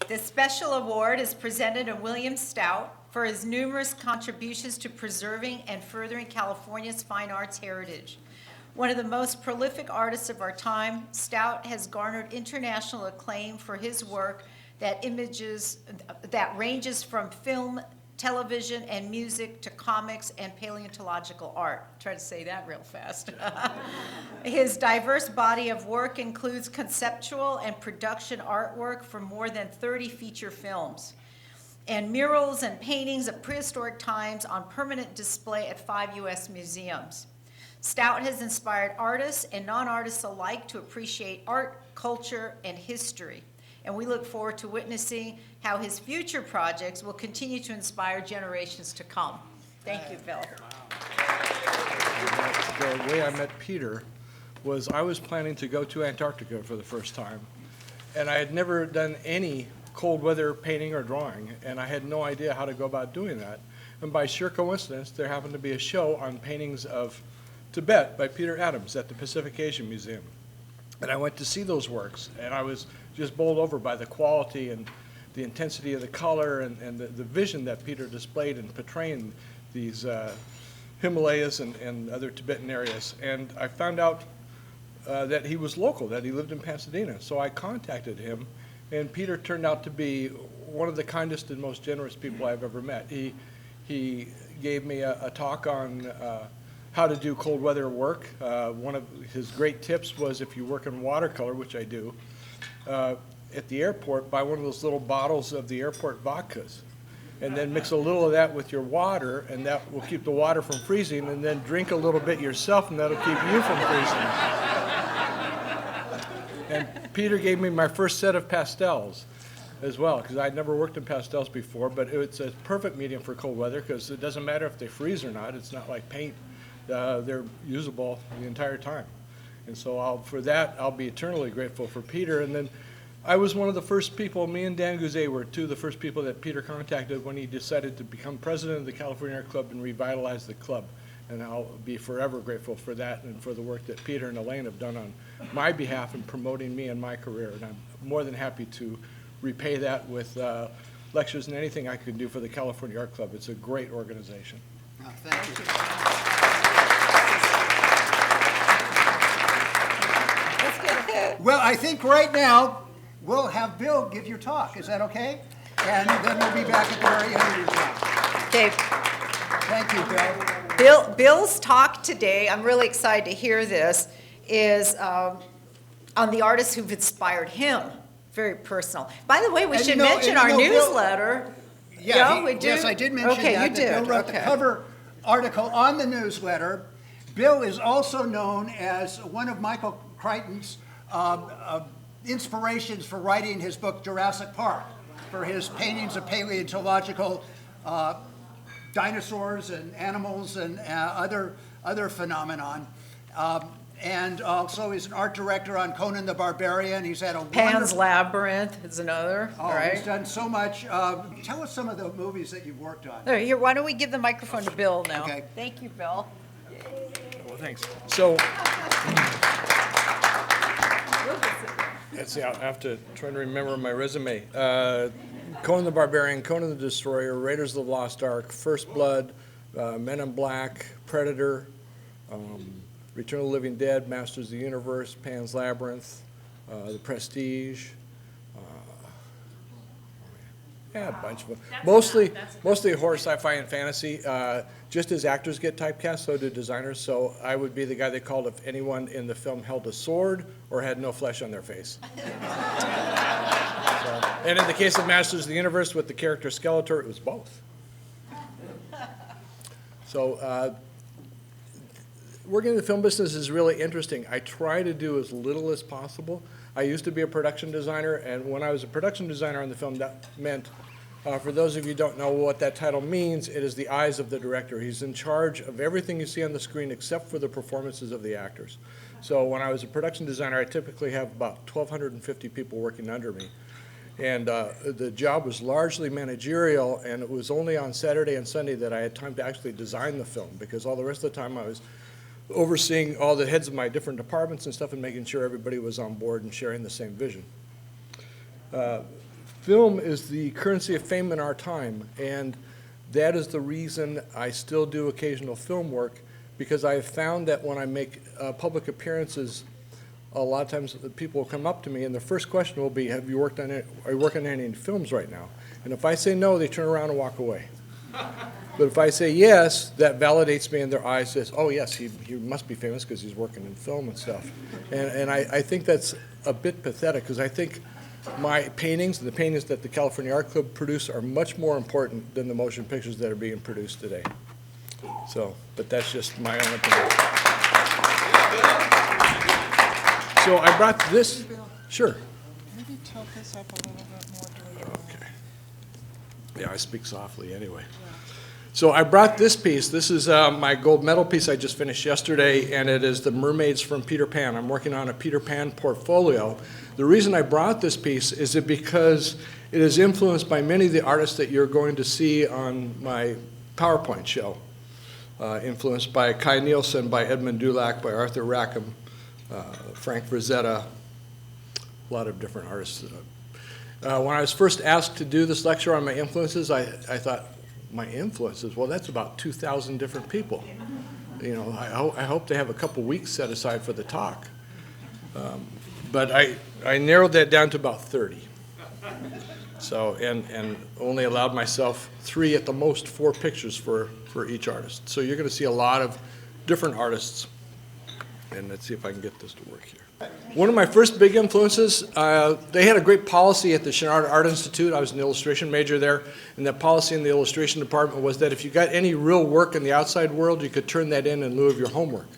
This special award is presented to William Stout for his numerous contributions to preserving and furthering California's fine arts heritage. One of the most prolific artists of our time, Stout has garnered international acclaim for his work that ranges from film, television, and music to comics and paleontological art. Try to say that real fast. His diverse body of work includes conceptual and production artwork for more than 30 feature films, and murals and paintings of prehistoric times on permanent display at 5 U.S. museums. Stout has inspired artists and non-artists alike to appreciate art, culture, and history. And we look forward to witnessing how his future projects will continue to inspire generations to come. Thank you, Bill. The way I met Peter was I was planning to go to Antarctica for the first time. And I had never done any cold weather painting or drawing, and I had no idea how to go about doing that. And by sheer coincidence, there happened to be a show on paintings of Tibet by Peter Adams at the Pacific Asian Museum. And I went to see those works, and I was just bowled over by the quality and the intensity of the color and the vision that Peter displayed in portraying these Himalayas and other Tibetan areas. And I found out that he was local, that he lived in Pasadena. So I contacted him, and Peter turned out to be one of the kindest and most generous people I've ever met. He gave me a talk on how to do cold weather work. One of his great tips was if you work in watercolor, which I do, at the airport, buy one of those little bottles of the airport vodkas, and then mix a little of that with your water, and that will keep the water from freezing, and then drink a little bit yourself, and that'll keep you from freezing. And Peter gave me my first set of pastels as well, because I'd never worked in pastels before, but it's a perfect medium for cold weather, because it doesn't matter if they freeze or not. It's not like paint. They're usable the entire time. And so for that, I'll be eternally grateful for Peter. And then I was one of the first people, me and Dan Gouze were two of the first people that Peter contacted when he decided to become president of the California Art Club and revitalize the club. And I'll be forever grateful for that and for the work that Peter and Elaine have done on my behalf in promoting me and my career. And I'm more than happy to repay that with lectures and anything I can do for the California Art Club. It's a great organization. Oh, thank you. Well, I think right now we'll have Bill give your talk. Is that okay? And then we'll be back at the very end of your talk. Okay. Thank you, Bill. Bill's talk today, I'm really excited to hear this, is on the artists who've inspired him. Very personal. By the way, we should mention our newsletter. Yeah, we do? Yes, I did mention that. Bill wrote the cover article on the newsletter. Bill is also known as one of Michael Crichton's inspirations for writing his book Jurassic Park, for his paintings of paleontological dinosaurs and animals and other phenomenon. And also he's an art director on Conan the Barbarian. He's had a Pan's Labyrinth is another, right? He's done so much. Tell us some of the movies that you've worked on. Here, why don't we give the microphone to Bill now? Okay. Thank you, Bill. Well, thanks. So, let's see, I have to try to remember my resume. Conan the Barbarian, Conan the Destroyer, Raiders of the Lost Ark, First Blood, Men in Black, Predator, Return of the Living Dead, Masters of the Universe, Pan's Labyrinth, The Prestige. Yeah, a bunch of them. Mostly horror, sci-fi, and fantasy. Just as actors get typecast, so do designers. So I would be the guy they called if anyone in the film held a sword or had no flesh on their face. And in the case of Masters of the Universe with the character Skeletor, it was both. So working in the film business is really interesting. I try to do as little as possible. I used to be a production designer, and when I was a production designer on the film, that meant, for those of you who don't know what that title means, it is the eyes of the director. He's in charge of everything you see on the screen except for the performances of the actors. So when I was a production designer, I typically have about 1,250 people working under me. And the job was largely managerial, and it was only on Saturday and Sunday that I had time to actually design the film, because all the rest of the time I was overseeing all the heads of my different departments and stuff and making sure everybody was on board and sharing the same vision. film is the currency of fame in our time, and that is the reason I still do occasional film work, because I have found that when I make public appearances, a lot of times people will come up to me and the first question will be, are you working on any films right now? And if I say no, they turn around and walk away. But if I say yes, that validates me in their eyes, says, oh yes, he must be famous because he's working in film and stuff. And I think that's a bit pathetic, because I think my paintings and the paintings that the California Art Club produce are much more important than the motion pictures that are being produced today. So, but that's just my own opinion. So I brought this, sure. Maybe tilt this up a little bit more during your Okay. Yeah, I speak softly anyway. So I brought this piece. This is my gold medal piece I just finished yesterday, and it is the Mermaids from Peter Pan. I'm working on a Peter Pan portfolio. The reason I brought this piece is because it is influenced by many of the artists that you're going to see on my PowerPoint show. Influenced by Kai Nielsen, by Edmund Dulac, by Arthur Rackham, Frank Frazetta, a lot of different artists. When I was first asked to do this lecture on my influences, I thought, my influences? Well, that's about 2,000 different people. You know, I hope they have a couple weeks set aside for the talk. But I narrowed that down to about 30. So, and only allowed myself 3, at the most 4 pictures for each artist. So you're going to see a lot of different artists. And let's see if I can get this to work here. One of my first big influences, they had a great policy at the Chouinard Art Institute. I was an illustration major there, and that policy in the illustration department was that if you got any real work in the outside world, you could turn that in lieu of your homework.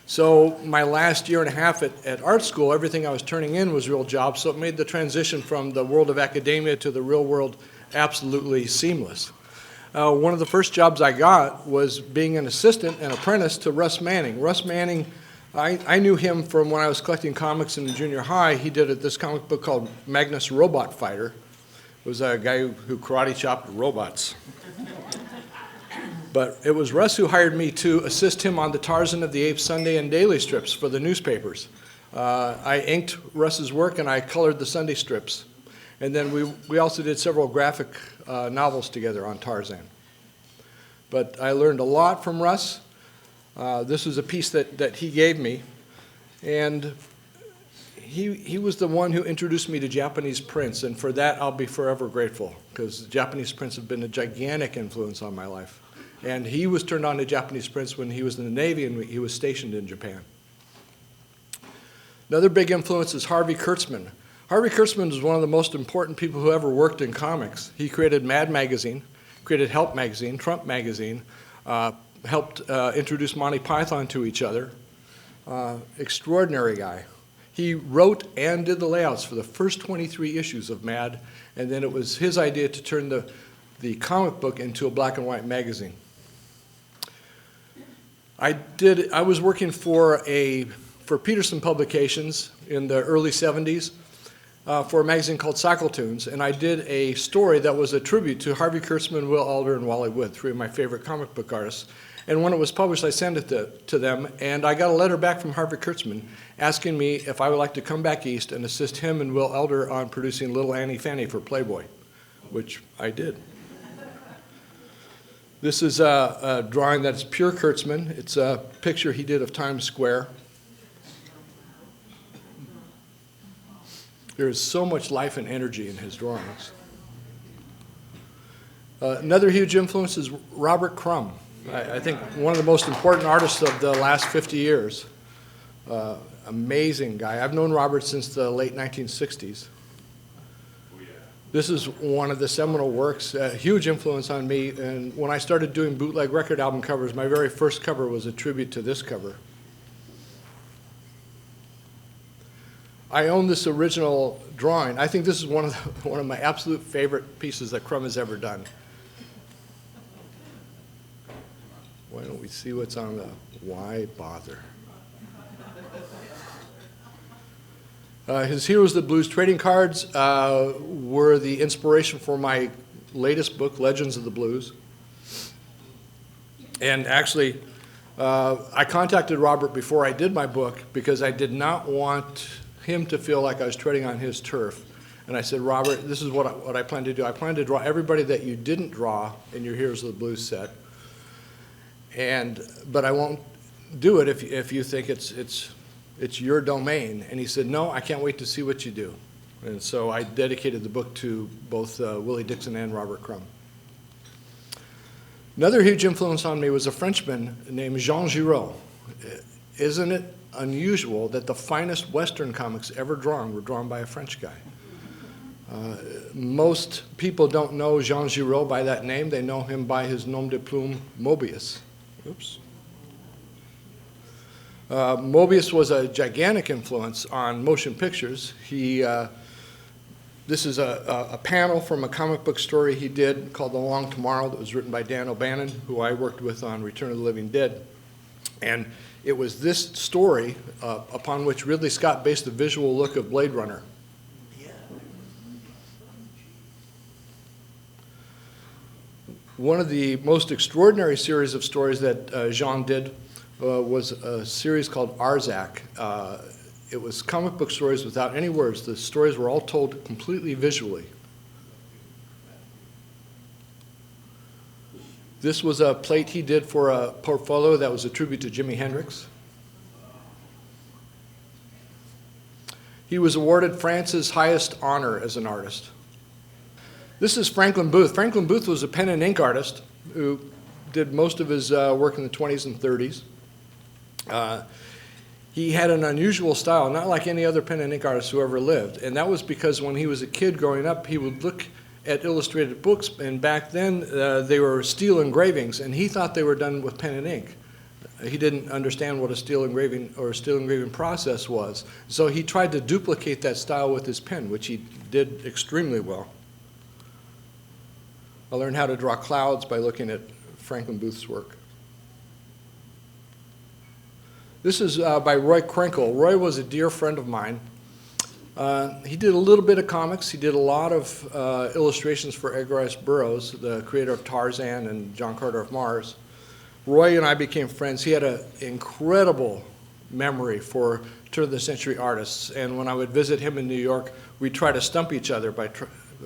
So my last year and a half at art school, everything I was turning in was real jobs, so it made the transition from the world of academia to the real world absolutely seamless. One of the first jobs I got was being an assistant and apprentice to Russ Manning. Russ Manning, I knew him from when I was collecting comics in junior high. He did this comic book called Magnus Robot Fighter. It was a guy who karate chopped robots. But it was Russ who hired me to assist him on the Tarzan of the Apes Sunday and daily strips for the newspapers. I inked Russ's work and I colored the Sunday strips. And then we also did several graphic novels together on Tarzan. But I learned a lot from Russ. This was a piece that he gave me, and he was the one who introduced me to Japanese prints, and for that I'll be forever grateful, because Japanese prints have been a gigantic influence on my life. And he was turned on to Japanese prints when he was in the Navy and he was stationed in Japan. Another big influence is Harvey Kurtzman. Harvey Kurtzman is one of the most important people who ever worked in comics. He created Mad Magazine, created Help Magazine, Trump Magazine, helped introduce Monty Python to each other. Extraordinary guy. He wrote and did the layouts for the first 23 issues of Mad, and then it was his idea to turn the comic book into a black and white magazine. I was working for Peterson Publications in the early 70s for a magazine called Cycletoons, and I did a story that was a tribute to Harvey Kurtzman, Will Alder, and Wally Wood, 3 of my favorite comic book artists. And when it was published, I sent it to them, and I got a letter back from Harvey Kurtzman asking me if I would like to come back east and assist him and Will Elder on producing Little Annie Fanny for Playboy, which I did. This is a drawing that's pure Kurtzman. It's a picture he did of Times Square. There is so much life and energy in his drawings. Another huge influence is Robert Crumb. I think one of the most important artists of the last 50 years. Amazing guy. I've known Robert since the late 1960s. This is one of the seminal works, a huge influence on me. And when I started doing bootleg record album covers, my very first cover was a tribute to this cover. I own this original drawing. I think this is one of my absolute favorite pieces that Crumb has ever done. Why don't we see what's on the Why Bother? His Heroes of the Blues trading cards were the inspiration for my latest book, Legends of the Blues. And actually, I contacted Robert before I did my book because I did not want him to feel like I was treading on his turf. And I said, Robert, this is what I plan to do. I plan to draw everybody that you didn't draw in your Heroes of the Blues set. But I won't do it if you think it's your domain. And he said, no, I can't wait to see what you do. And so I dedicated the book to both Willie Dixon and Robert Crumb. Another huge influence on me was a Frenchman named Jean Giraud. Isn't it unusual that the finest Western comics ever drawn were drawn by a French guy? Most people don't know Jean Giraud by that name. They know him by his nom de plume, Mobius. Oops. Mobius was a gigantic influence on motion pictures. This is a panel from a comic book story he did called The Long Tomorrow that was written by Dan O'Bannon, who I worked with on Return of the Living Dead. And it was this story upon which Ridley Scott based the visual look of Blade Runner. One of the most extraordinary series of stories that Jean did was a series called Arzak. It was comic book stories without any words. The stories were all told completely visually. This was a plate he did for a portfolio that was a tribute to Jimi Hendrix. He was awarded France's highest honor as an artist. This is Franklin Booth. Franklin Booth was a pen and ink artist who did most of his work in the 20s and 30s. He had an unusual style, not like any other pen and ink artist who ever lived. And that was because when he was a kid growing up, he would look at illustrated books, and back then they were steel engravings, and he thought they were done with pen and ink. He didn't understand what a steel engraving process was. So he tried to duplicate that style with his pen, which he did extremely well. I learned how to draw clouds by looking at Franklin Booth's work. This is by Roy Krenkel. Roy was a dear friend of mine. He did a little bit of comics. He did a lot of illustrations for Edgar Rice Burroughs, the creator of Tarzan and John Carter of Mars. Roy and I became friends. He had an incredible memory for turn-of-the-century artists. And when I would visit him in New York, we'd try to stump each other by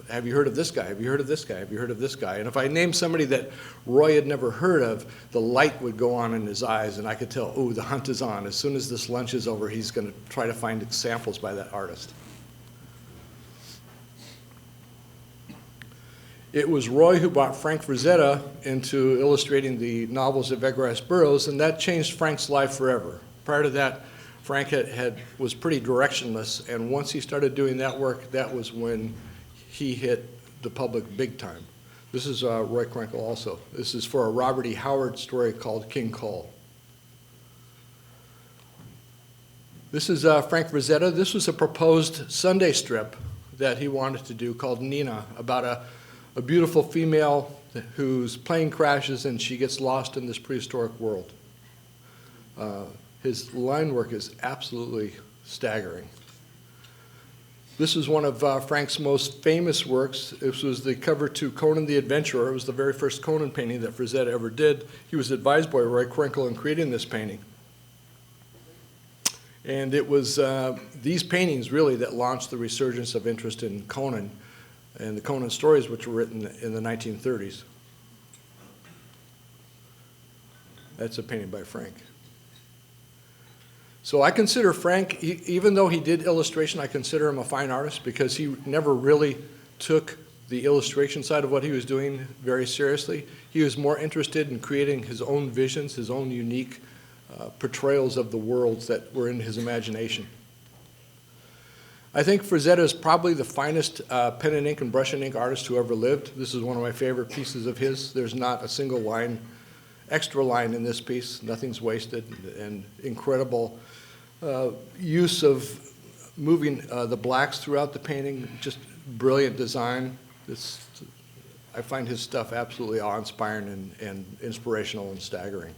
have you heard of this guy? Have you heard of this guy? Have you heard of this guy? And if I named somebody that Roy had never heard of, the light would go on in his eyes, and I could tell, oh, the hunt is on. As soon as this lunch is over, he's going to try to find examples by that artist. It was Roy who brought Frank Frazetta into illustrating the novels of Edgar Rice Burroughs, and that changed Frank's life forever. Prior to that, Frank was pretty directionless, and once he started doing that work, that was when he hit the public big time. This is Roy Krenkel also. This is for a Robert E. Howard story called King Cole. This is Frank Frazetta. This was a proposed Sunday strip that he wanted to do called Nina, about a beautiful female whose plane crashes and she gets lost in this prehistoric world. His line work is absolutely staggering. This is one of Frank's most famous works. This was the cover to Conan the Adventurer. It was the very first Conan painting that Frazetta ever did. He was advised by Roy Krenkel in creating this painting. And it was these paintings really that launched the resurgence of interest in Conan and the Conan stories, which were written in the 1930s. That's a painting by Frank. So I consider Frank, even though he did illustration, I consider him a fine artist because he never really took the illustration side of what he was doing very seriously. He was more interested in creating his own visions, his own unique portrayals of the worlds that were in his imagination. I think Frazetta is probably the finest pen and ink and brush and ink artist who ever lived. This is one of my favorite pieces of his. There's not a single line, extra line in this piece. Nothing's wasted, and incredible use of moving the blacks throughout the painting. Just brilliant design. I find his stuff absolutely awe-inspiring and inspirational and staggering.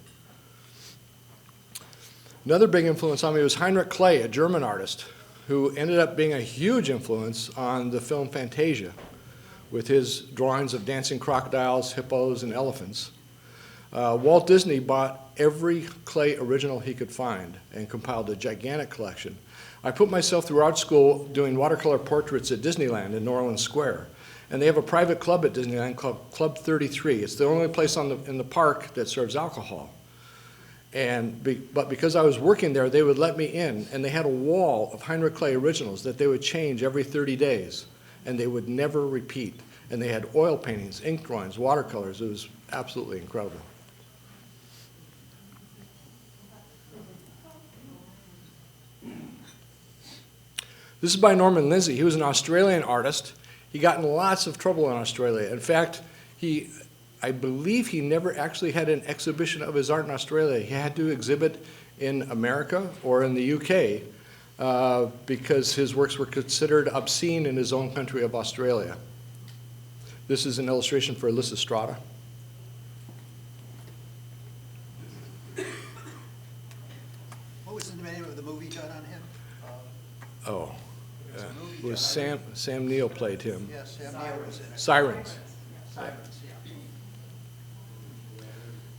Another big influence on me was Heinrich Kley, a German artist, who ended up being a huge influence on the film Fantasia with his drawings of dancing crocodiles, hippos, and elephants. Walt Disney bought every Kley original he could find and compiled a gigantic collection. I put myself through art school doing watercolor portraits at Disneyland in New Orleans Square. And they have a private club at Disneyland called Club 33. It's the only place in the park that serves alcohol. But because I was working there, they would let me in, and they had a wall of Heinrich Clay originals that they would change every 30 days, and they would never repeat. And they had oil paintings, ink drawings, watercolors. It was absolutely incredible. This is by Norman Lindsay. He was an Australian artist. He got in lots of trouble in Australia. In fact, I believe he never actually had an exhibition of his art in Australia. He had to exhibit in America or in the UK because his works were considered obscene in his own country of Australia. This is an illustration for Lysistrata. What was the name of the movie done on him? It was Sam Neill played him. Yes, Sam Neill was in it. Sirens. Sirens, yeah.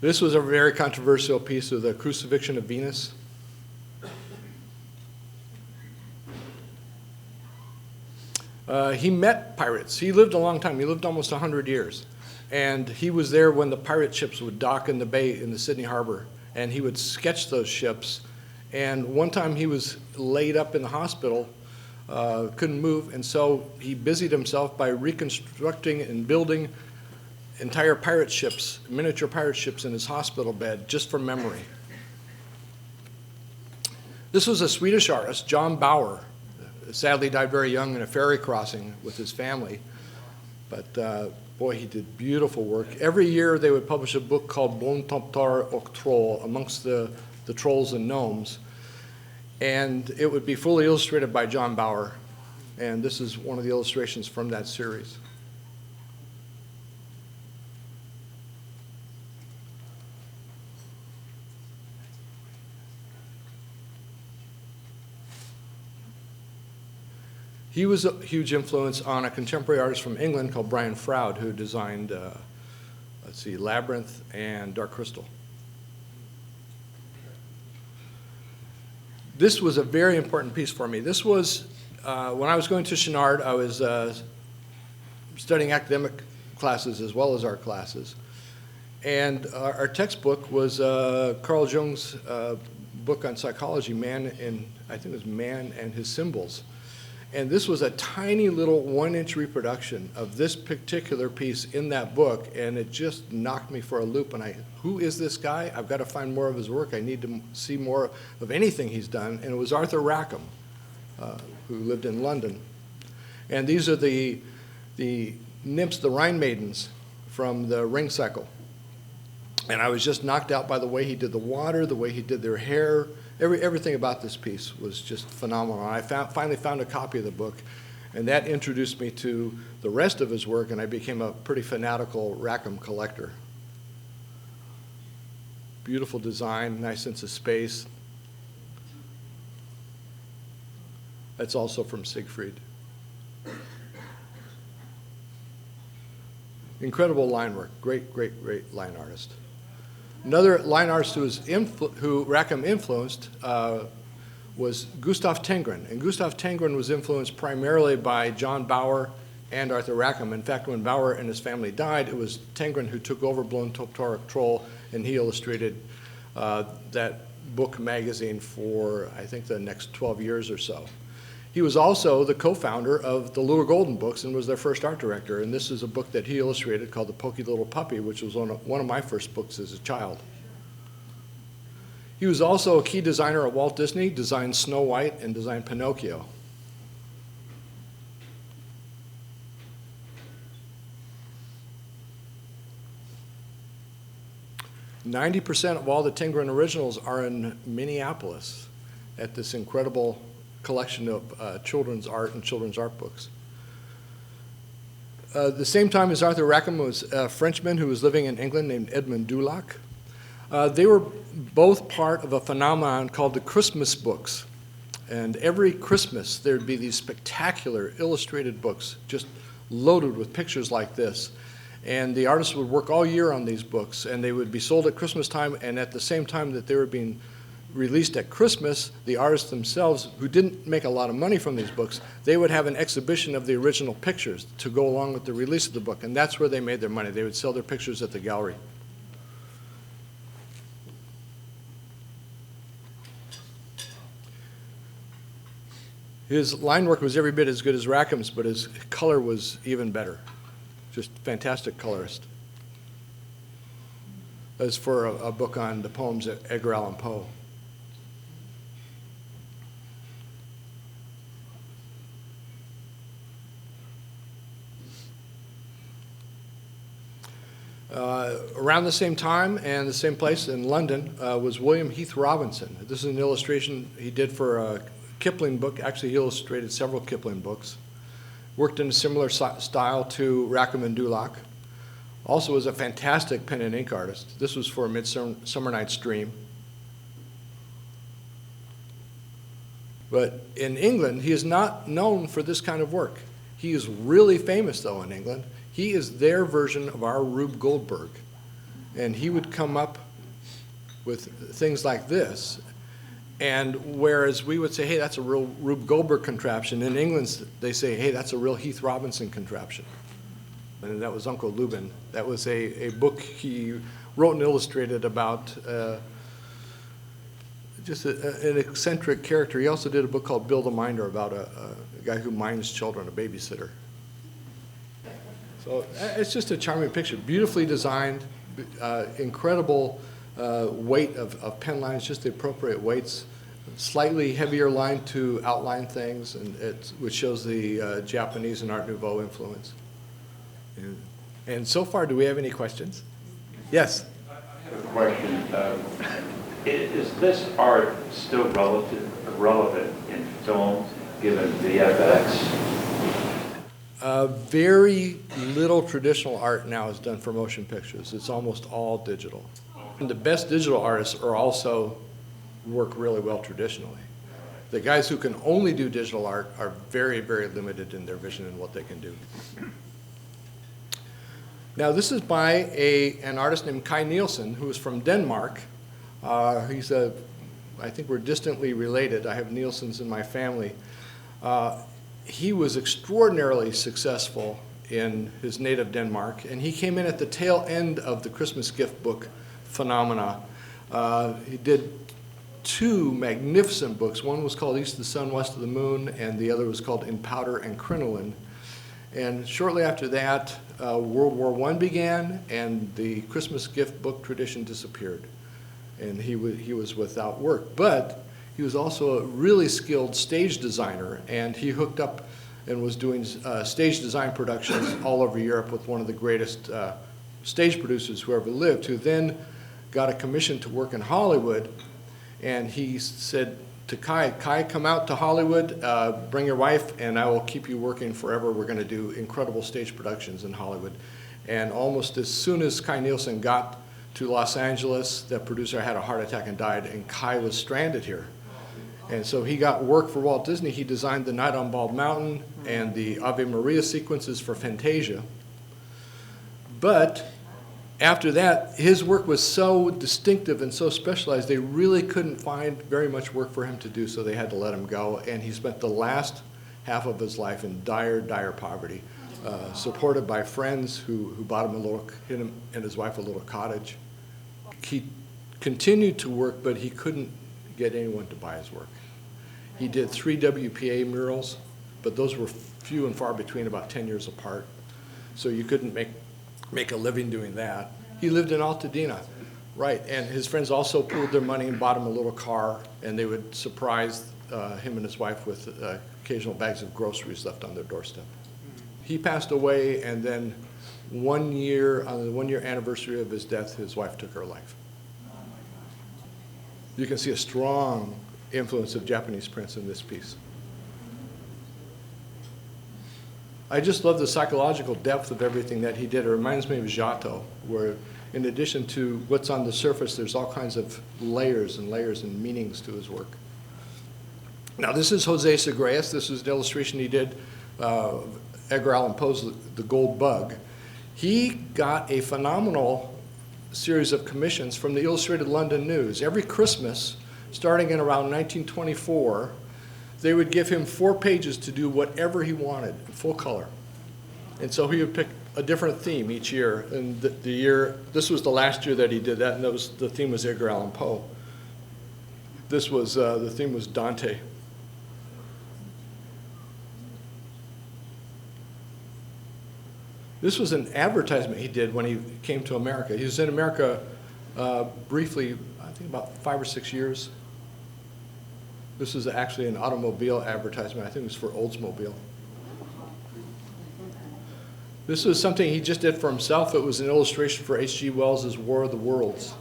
This was a very controversial piece of the Crucifixion of Venus. He met pirates. He lived a long time. He lived almost 100 years. And he was there when the pirate ships would dock in the bay in the Sydney Harbor. And he would sketch those ships. And one time he was laid up in the hospital, couldn't move, and so he busied himself by reconstructing and building entire pirate ships, miniature pirate ships in his hospital bed, just from memory. This was a Swedish artist, John Bauer. Sadly died very young in a ferry crossing with his family. But boy, he did beautiful work. Every year they would publish a book called Bontomtar och Troll, amongst the trolls and gnomes. And it would be fully illustrated by John Bauer. And this is one of the illustrations from that series. He was a huge influence on a contemporary artist from England called Brian Froud, who designed, Labyrinth and Dark Crystal. This was a very important piece for me. This was, when I was going to Chenard, I was studying academic classes as well as art classes. And our textbook was Carl Jung's book on psychology, I think it was Man and His Symbols. And this was a tiny little 1-inch reproduction of this particular piece in that book, and it just knocked me for a loop. And who is this guy? I've got to find more of his work. I need to see more of anything he's done. And it was Arthur Rackham, who lived in London. And these are the nymphs, the Rhine maidens from the Ring Cycle. And I was just knocked out by the way he did the water, the way he did their hair. Everything about this piece was just phenomenal. I finally found a copy of the book, and that introduced me to the rest of his work, and I became a pretty fanatical Rackham collector. Beautiful design, nice sense of space. That's also from Siegfried. Incredible line work, great line artist. Another line artist who Rackham influenced was Gustav Tenggren. And Gustav Tenggren was influenced primarily by John Bauer and Arthur Rackham. In fact, when Bauer and his family died, it was Tenggren who took over Blomtopt Troll, and he illustrated that book magazine for, I think, the next 12 years or so. He was also the co-founder of the Little Golden Books and was their first art director. And this is a book that he illustrated called The Poky Little Puppy, which was one of my first books as a child. He was also a key designer at Walt Disney, designed Snow White and designed Pinocchio. "90% of all the Tenggren originals are in Minneapolis at this incredible collection of children's art and children's art books. The same time as Arthur Rackham was a Frenchman who was living in England named Edmond Dulac. They were both part of a phenomenon called the Christmas books. And every Christmas there'd be these spectacular illustrated books just loaded with pictures like this. And the artists would work all year on these books, and they would be sold at Christmas time, and at the same time that they were being released at Christmas, the artists themselves, who didn't make a lot of money from these books, they would have an exhibition of the original pictures to go along with the release of the book, and that's where they made their money. They would sell their pictures at the gallery. His line work was every bit as good as Rackham's, but his color was even better. Just fantastic colorist. As for a book on the poems of Edgar Allan Poe. Around the same time and the same place in London was William Heath Robinson. This is an illustration he did for a Kipling book. Actually, he illustrated several Kipling books. Worked in a similar style to Rackham and Dulac. Also was a fantastic pen and ink artist. This was for A Midsummer Night's Dream. But in England, he is not known for this kind of work. He is really famous, though, in England. He is their version of our Rube Goldberg. And he would come up with things like this. And whereas we would say, hey, that's a real Rube Goldberg contraption, in England they say, hey, that's a real Heath Robinson contraption. And that was Uncle Lubin. That was a book he wrote and illustrated about just an eccentric character. He also did a book called Bill the Minder about a guy who minds children, a babysitter. So it's just a charming picture, beautifully designed, incredible weight of pen lines, just the appropriate weights, slightly heavier line to outline things, and which shows the Japanese and Art Nouveau influence. And so far, do we have any questions? Yes? I have a question. Is this art still relevant in film, given VFX? Very little traditional art now is done for motion pictures. It's almost all digital. And the best digital artists are also work really well traditionally. The guys who can only do digital art are very, very limited in their vision and what they can do. Now this is by an artist named Kai Nielsen, who is from Denmark. I think we're distantly related. I have Nielsens in my family. He was extraordinarily successful in his native Denmark, and he came in at the tail end of the Christmas gift book phenomena. He did two magnificent books. One was called East of the Sun, West of the Moon, and the other was called In Powder and Crinoline. And shortly after that, World War I began, and the Christmas gift book tradition disappeared. And he was without work. But he was also a really skilled stage designer, and he hooked up and was doing stage design productions all over Europe with one of the greatest stage producers who ever lived, who then got a commission to work in Hollywood. And he said to Kai, come out to Hollywood, bring your wife, and I will keep you working forever. We're going to do incredible stage productions in Hollywood. And almost as soon as Kai Nielsen got to Los Angeles, the producer had a heart attack and died, and Kai was stranded here. And so he got work for Walt Disney. He designed the Night on Bald Mountain and the Ave Maria sequences for Fantasia. But after that, his work was so distinctive and so specialized, they really couldn't find very much work for him to do, so they had to let him go. And he spent the last half of his life in dire, dire poverty, supported by friends who bought him and his wife a little cottage. He continued to work, but he couldn't get anyone to buy his work. He did 3 WPA murals, but those were few and far between, about 10 years apart. So you couldn't make a living doing that. He lived in Altadena, right, and his friends also pooled their money and bought him a little car, and they would surprise him and his wife with occasional bags of groceries left on their doorstep. He passed away, and then on the 1-year anniversary of his death, his wife took her life. You can see a strong influence of Japanese prints in this piece. I just love the psychological depth of everything that he did. It reminds me of Giotto, where in addition to what's on the surface, there's all kinds of layers and layers and meanings to his work. Now this is Jose Sagreus. This is an illustration he did, Edgar Allan Poe's The Gold Bug. He got a phenomenal series of commissions from the Illustrated London News. Every Christmas, starting in around 1924, they would give him 4 pages to do whatever he wanted in full color. And so he would pick a different theme each year. And this was the last year that he did that, and the theme was Edgar Allan Poe. The theme was Dante. This was an advertisement he did when he came to America. He was in America briefly, I think about 5 or 6 years. This was actually an automobile advertisement. I think it was for Oldsmobile. This was something he just did for himself. It was an illustration for H.G. Wells' War of the Worlds.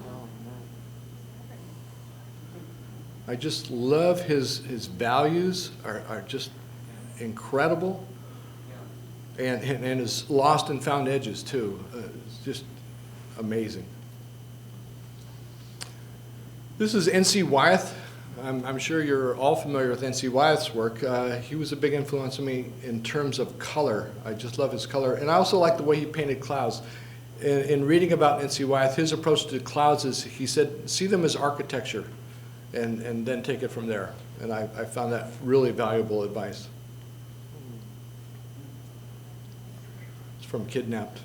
I just love his values are just incredible. And his lost and found edges, too. It's just amazing. This is N.C. Wyeth. I'm sure you're all familiar with N.C. Wyeth's work. He was a big influence on me in terms of color. I just love his color. And I also like the way he painted clouds. In reading about N.C. Wyeth, his approach to clouds is, he said, see them as architecture and then take it from there. And I found that really valuable advice. From Kidnapped.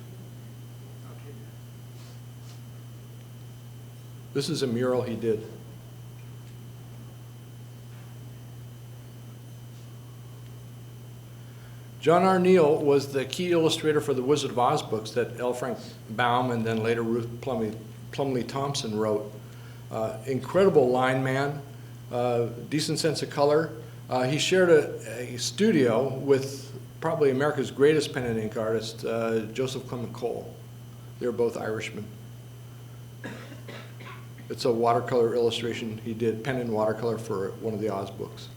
This is a mural he did. John R. Neal was the key illustrator for the Wizard of Oz books that L. Frank Baum and then later Ruth Plumley Thompson wrote. Incredible line man, decent sense of color. He shared a studio with probably America's greatest pen and ink artist, Joseph Clement Cole. They're both Irishmen. It's a watercolor illustration he did, pen and watercolor, for one of the Oz books.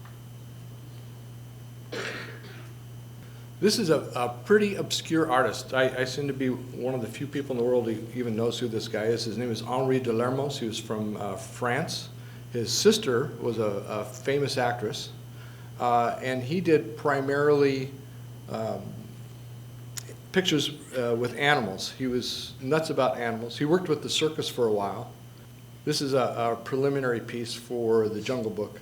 This is a pretty obscure artist. I seem to be one of the few people in the world who even knows who this guy is. His name is Henri de Lermos. He was from France. His sister was a famous actress, and he did primarily pictures with animals. He was nuts about animals. He worked with the circus for a while. This is a preliminary piece for the Jungle Book.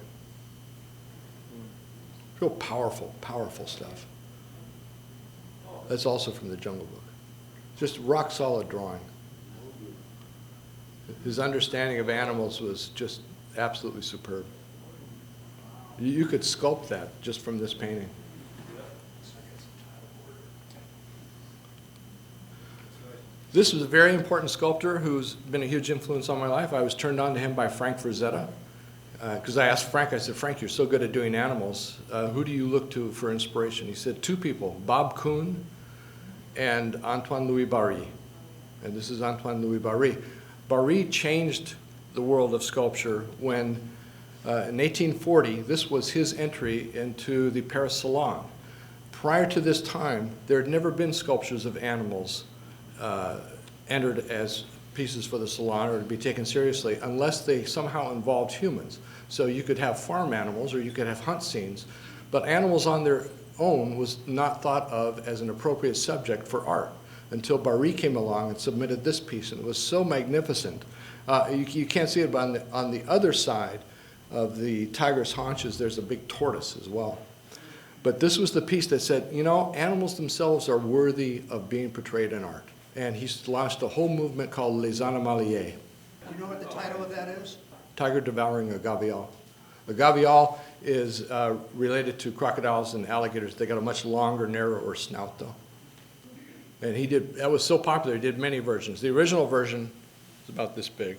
Real powerful, powerful stuff. That's also from the Jungle Book. Just rock solid drawing. His understanding of animals was just absolutely superb. You could sculpt that just from this painting. This was a very important sculptor who's been a huge influence on my life. I was turned on to him by Frank Frazetta, because I asked Frank, I said, Frank, you're so good at doing animals. Who do you look to for inspiration? He said, 2 people, Bob Kuhn and Antoine-Louis Barye. And this is Antoine-Louis Barye. Barye changed the world of sculpture when, in 1840, this was his entry into the Paris Salon. Prior to this time, there had never been sculptures of animals entered as pieces for the salon or to be taken seriously unless they somehow involved humans. So you could have farm animals or you could have hunt scenes, but animals on their own was not thought of as an appropriate subject for art until Barye came along and submitted this piece, and it was so magnificent. You can't see it, but on the other side of the tiger's haunches, there's a big tortoise as well. But this was the piece that said, you know, animals themselves are worthy of being portrayed in art. And he's launched a whole movement called Les Animaliers. Do you know what the title of that is? Tiger devouring a gavial. A gavial is related to crocodiles and alligators. They got a much longer, narrower snout, though. And that was so popular, he did many versions. The original version is about this big,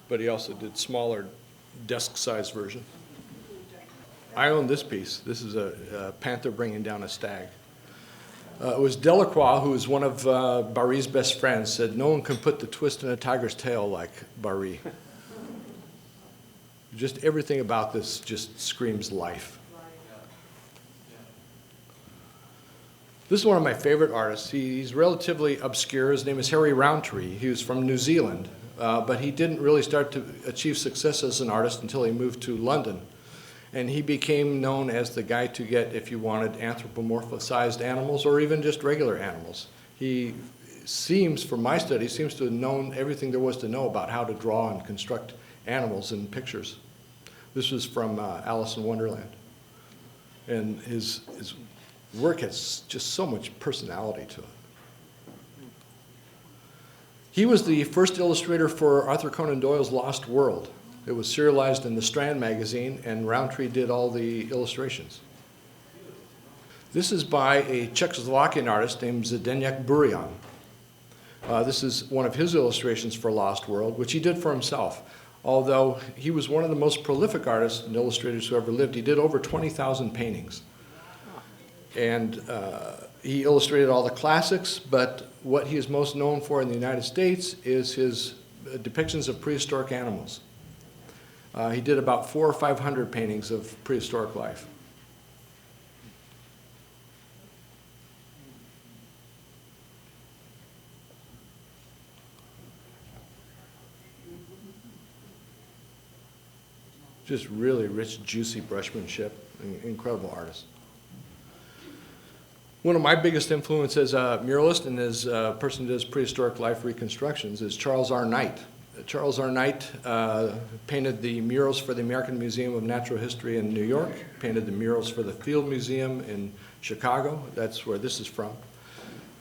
but he also did smaller, desk-sized version. I own this piece. This is a panther bringing down a stag. It was Delacroix, who was one of Barye's best friends, said, no one can put the twist in a tiger's tail like Barye. Just everything about this just screams life. This is one of my favorite artists. He's relatively obscure. His name is Harry Rowntree. He was from New Zealand, but he didn't really start to achieve success as an artist until he moved to London. And he became known as the guy to get, if you wanted, anthropomorphized animals or even just regular animals. He seems, from my studies, seems to have known everything there was to know about how to draw and construct animals in pictures. This was from Alice in Wonderland. And his work has just so much personality to it. He was the first illustrator for Arthur Conan Doyle's Lost World. It was serialized in the Strand magazine, and Roundtree did all the illustrations. This is by a Czechoslovakian artist named Zdeněk Burian. This is one of his illustrations for Lost World, which he did for himself. Although he was one of the most prolific artists and illustrators who ever lived, he did over 20,000 paintings. And he illustrated all the classics, but what he is most known for in the United States is his depictions of prehistoric animals. He did about 400 or 500 paintings of prehistoric life. Just really rich, juicy brushmanship, incredible artist. One of my biggest influences as a muralist and as a person who does prehistoric life reconstructions is Charles R. Knight. Charles R. Knight painted the murals for the American Museum of Natural History in New York, painted the murals for the Field Museum in Chicago, that's where this is from,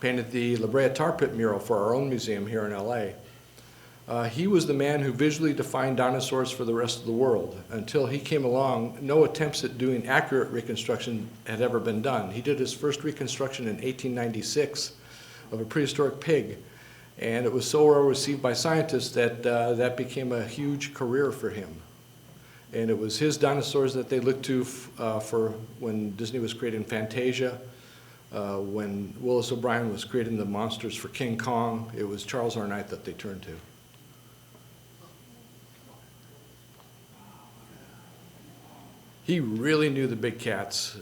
painted the La Brea Tar Pit mural for our own museum here in LA. He was the man who visually defined dinosaurs for the rest of the world. Until he came along, no attempts at doing accurate reconstruction had ever been done. He did his first reconstruction in 1896 of a prehistoric pig, and it was so well received by scientists that that became a huge career for him. And it was his dinosaurs that they looked to for when Disney was creating Fantasia, when Willis O'Brien was creating the monsters for King Kong. It was Charles R. Knight that they turned to. He really knew the big cats.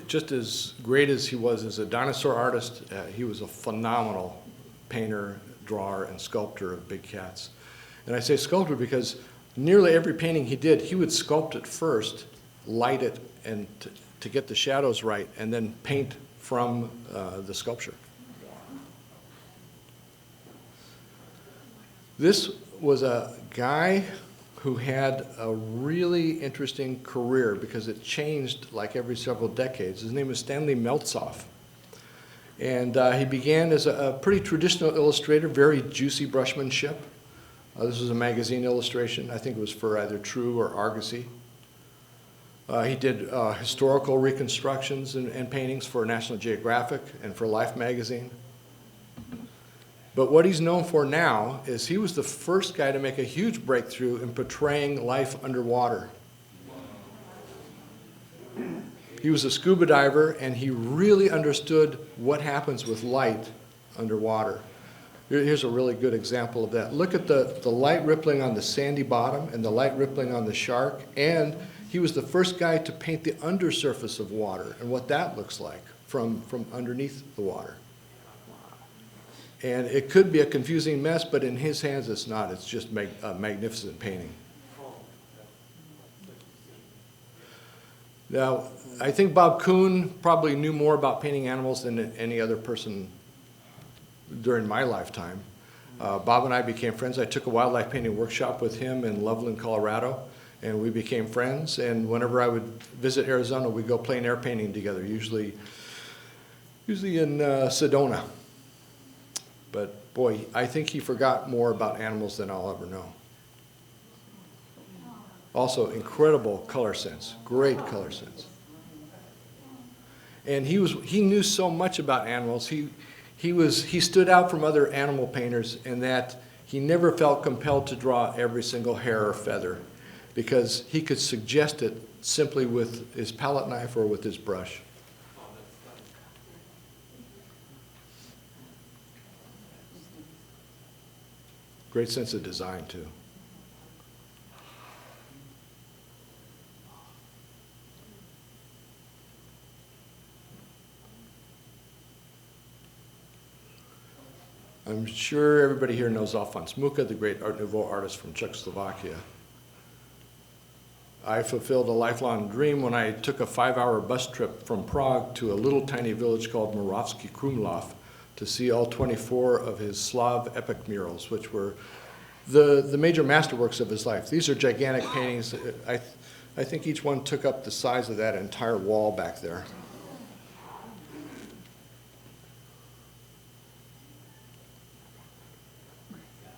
Just as great as he was as a dinosaur artist, he was a phenomenal painter, drawer, and sculptor of big cats. And I say sculptor because nearly every painting he did, he would sculpt it first, light it, and to get the shadows right, and then paint from the sculpture. This was a guy who had a really interesting career because it changed like every several decades. His name was Stanley Meltzoff. And he began as a pretty traditional illustrator, very juicy brushmanship. This was a magazine illustration. I think it was for either True or Argosy. He did historical reconstructions and paintings for National Geographic and for Life magazine. But what he's known for now is he was the first guy to make a huge breakthrough in portraying life underwater. He was a scuba diver, and he really understood what happens with light underwater. Here's a really good example of that. Look at the light rippling on the sandy bottom and the light rippling on the shark, and he was the first guy to paint the undersurface of water and what that looks like from underneath the water. And it could be a confusing mess, but in his hands it's not. It's just a magnificent painting. Now, I think Bob Kuhn probably knew more about painting animals than any other person during my lifetime. Bob and I became friends. I took a wildlife painting workshop with him in Loveland, Colorado, and we became friends. And whenever I would visit Arizona, we'd go plein air painting together, usually in Sedona. But boy, I think he forgot more about animals than I'll ever know. Also, incredible color sense, great color sense. And he knew so much about animals. He stood out from other animal painters in that he never felt compelled to draw every single hair or feather because he could suggest it simply with his palette knife or with his brush. Great sense of design, too. I'm sure everybody here knows Alphonse Mucha, the great Art Nouveau artist from Czechoslovakia. I fulfilled a lifelong dream when I took a 5-hour bus trip from Prague to a little tiny village called Moravsky Krumlov to see all 24 of his Slav epic murals, which were the major masterworks of his life. These are gigantic paintings. I think each one took up the size of that entire wall back there.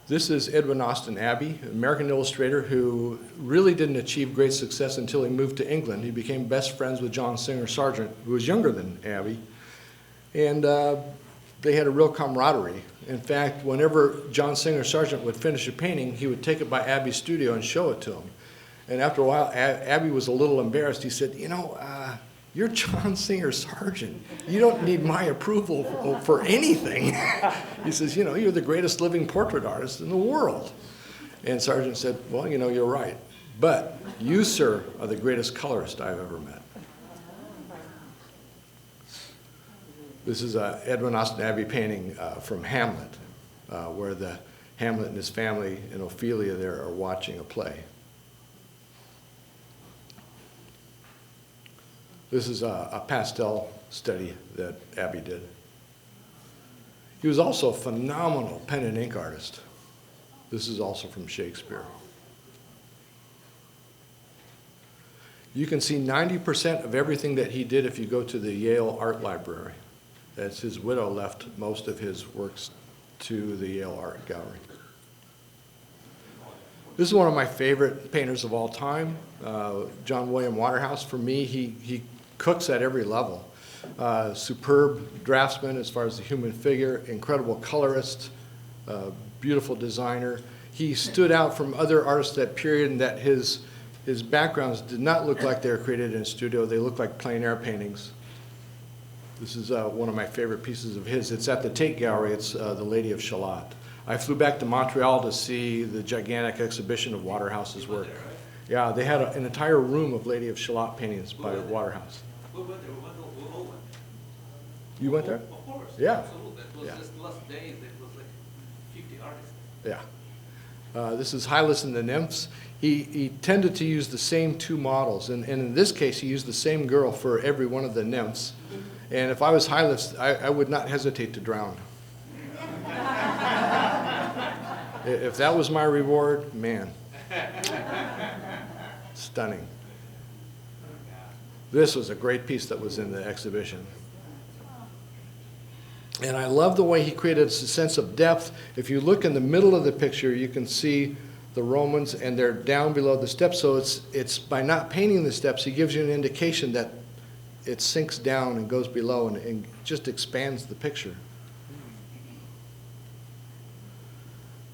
This is Edwin Austin Abbey, an American illustrator who really didn't achieve great success until he moved to England. He became best friends with John Singer Sargent, who was younger than Abbey, and they had a real camaraderie. In fact, whenever John Singer Sargent would finish a painting, he would take it by Abbey's studio and show it to him. And after a while, Abbey was a little embarrassed. He said, you know, you're John Singer Sargent. You don't need my approval for anything. He says, you know, you're the greatest living portrait artist in the world. And Sargent said, well, you know, you're right. But you, sir, are the greatest colorist I've ever met. This is Edwin Austin Abbey painting from Hamlet, where the Hamlet and his family and Ophelia there are watching a play. This is a pastel study that Abbey did. He was also a phenomenal pen and ink artist. This is also from Shakespeare. You can see 90% of everything that he did if you go to the Yale Art Library. That's his widow left most of his works to the Yale Art Gallery. This is one of my favorite painters of all time, John William Waterhouse. For me, he cooks at every level. Superb draftsman as far as the human figure, incredible colorist, beautiful designer. He stood out from other artists of that period in that his backgrounds did not look like they were created in a studio. They looked like plein air paintings. This is one of my favorite pieces of his. It's at the Tate Gallery. It's The Lady of Shalott. I flew back to Montreal to see the gigantic exhibition of Waterhouse's work. Yeah, they had an entire room of Lady of Shalott paintings by Waterhouse. We went there. We all went. You went there? Of course. Yeah. Absolutely. It was just last days. It was like 50 artists. Yeah. This is Hylas and the Nymphs. He tended to use the same two models, and in this case, he used the same girl for every one of the nymphs. And if I was Hylas, I would not hesitate to drown. If that was my reward, man. Stunning. This was a great piece that was in the exhibition. And I love the way he created a sense of depth. If you look in the middle of the picture, you can see the Romans, and they're down below the steps. So it's by not painting the steps, he gives you an indication that it sinks down and goes below and just expands the picture.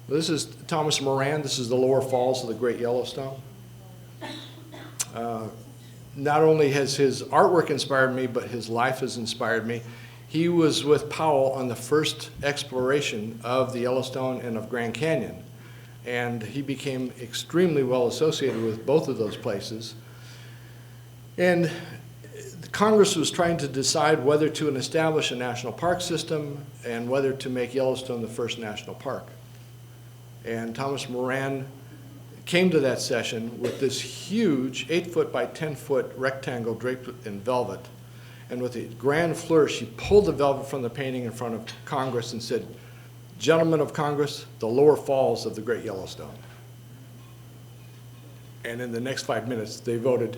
This is Thomas Moran. This is the lower falls of the Great Yellowstone. Not only has his artwork inspired me, but his life has inspired me. He was with Powell on the first exploration of the Yellowstone and of Grand Canyon. And he became extremely well associated with both of those places. And Congress was trying to decide whether to establish a national park system and whether to make Yellowstone the first national park. And Thomas Moran came to that session with this huge 8-foot by 10-foot rectangle draped in velvet. And with a grand flourish, he pulled the velvet from the painting in front of Congress and said, "Gentlemen of Congress, the lower falls of the Great Yellowstone." And in the next 5 minutes, they voted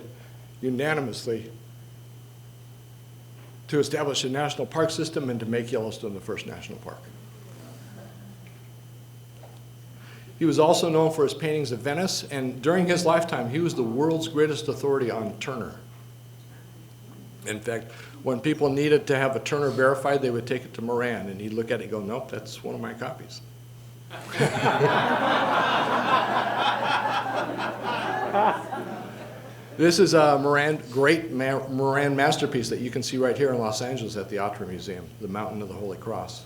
unanimously to establish a national park system and to make Yellowstone the first national park. He was also known for his paintings of Venice, and during his lifetime, he was the world's greatest authority on Turner. In fact, when people needed to have a Turner verified, they would take it to Moran, and he'd look at it and go, "Nope, that's one of my copies." This is a great Moran masterpiece that you can see right here in Los Angeles at the Opera Museum, the Mountain of the Holy Cross.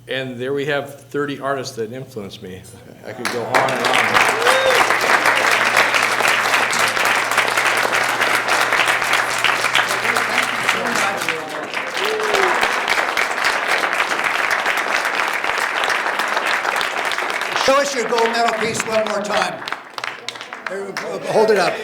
And there we have 30 artists that influenced me. I could go on and on. Show us your gold medal piece one more time. Hold it up.